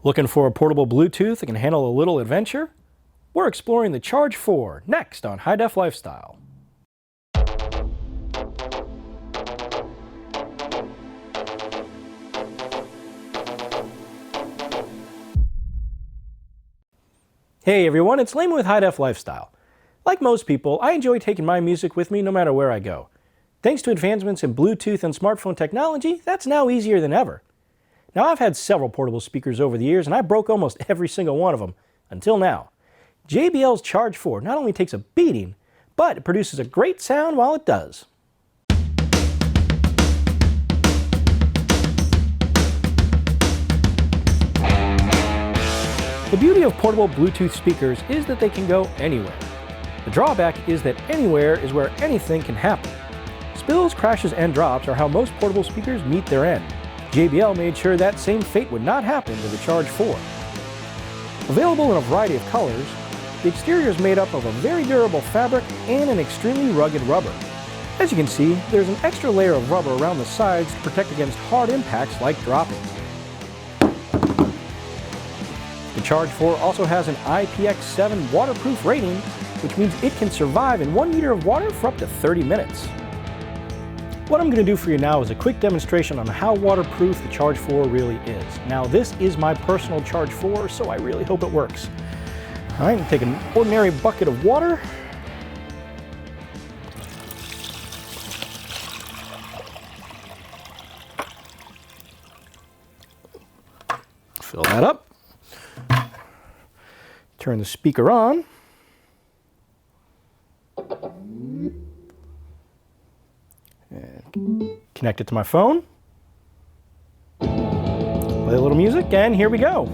Looking for a portable Bluetooth that can handle a little adventure? We're exploring the Charge 4 next on HiDEF Lifestyle. Hey everyone, it's Layman with HiDEF Lifestyle. Like most people, I enjoy taking my music with me no matter where I go. Thanks to advancements in Bluetooth and smartphone technology, that's now easier than ever. Now I've had several portable speakers over the years and I broke almost every single one of them, until now. JBL's Charge 4 not only takes a beating, but it produces a great sound while it does. The beauty of portable Bluetooth speakers is that they can go anywhere. The drawback is that anywhere is where anything can happen. Spills, crashes, and drops are how most portable speakers meet their end. JBL made sure that same fate would not happen to the Charge 4. Available in a variety of colors, the exterior is made up of a very durable fabric and an extremely rugged rubber. As you can see, there's an extra layer of rubber around the sides to protect against hard impacts like dropping. The Charge 4 also has an IPX7 waterproof rating, which means it can survive in 1 meter of water for up to 30 minutes. What I'm going to do for you now is a quick demonstration on how waterproof the Charge 4 really is. Now this is my personal Charge 4, so I really hope it works. All right, take an ordinary bucket of water. Fill that up. Turn the speaker on. And connect it to my phone. Play a little music, and here we go.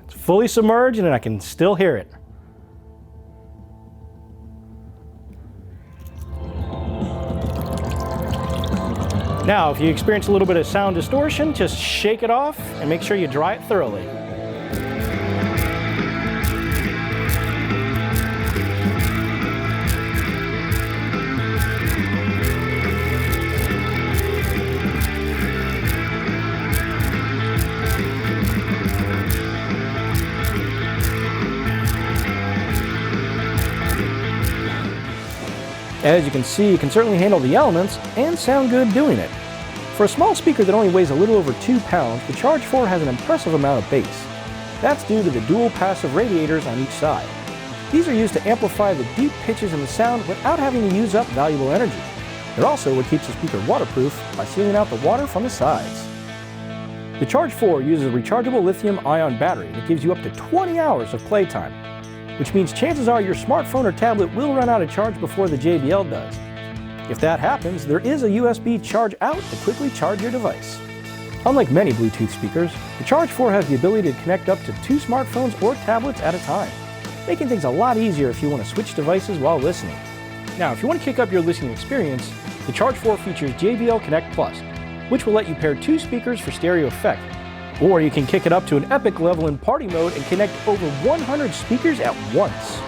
It's fully submerged and I can still hear it. Now, if you experience a little bit of sound distortion, just shake it off and make sure you dry it thoroughly. As you can see, it can certainly handle the elements and sound good doing it. For a small speaker that only weighs a little over 2 pounds, the Charge 4 has an impressive amount of bass. That's due to the dual passive radiators on each side. These are used to amplify the deep pitches in the sound without having to use up valuable energy. They're also what keeps the speaker waterproof by sealing out the water from the sides. The Charge 4 uses a rechargeable lithium-ion battery that gives you up to 20 hours of playtime, which means chances are your smartphone or tablet will run out of charge before the JBL does. If that happens, there is a USB charge out to quickly charge your device. Unlike many Bluetooth speakers, the Charge 4 has the ability to connect up to 2 smartphones or tablets at a time, making things a lot easier if you want to switch devices while listening. Now, if you want to kick up your listening experience, the Charge 4 features JBL Connect Plus, which will let you pair 2 speakers for stereo effect. Or you can kick it up to an epic level in party mode and connect over 100 speakers at once.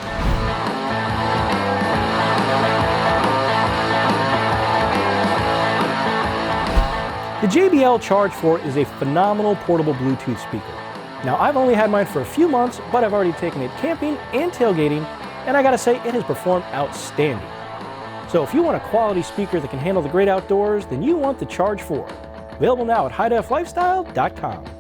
The JBL Charge 4 is a phenomenal portable Bluetooth speaker. Now I've only had mine for a few months, but I've already taken it camping and tailgating, and I gotta say it has performed outstanding. So if you want a quality speaker that can handle the great outdoors, then you want the Charge 4. Available now at HiDEFLifestyle.com.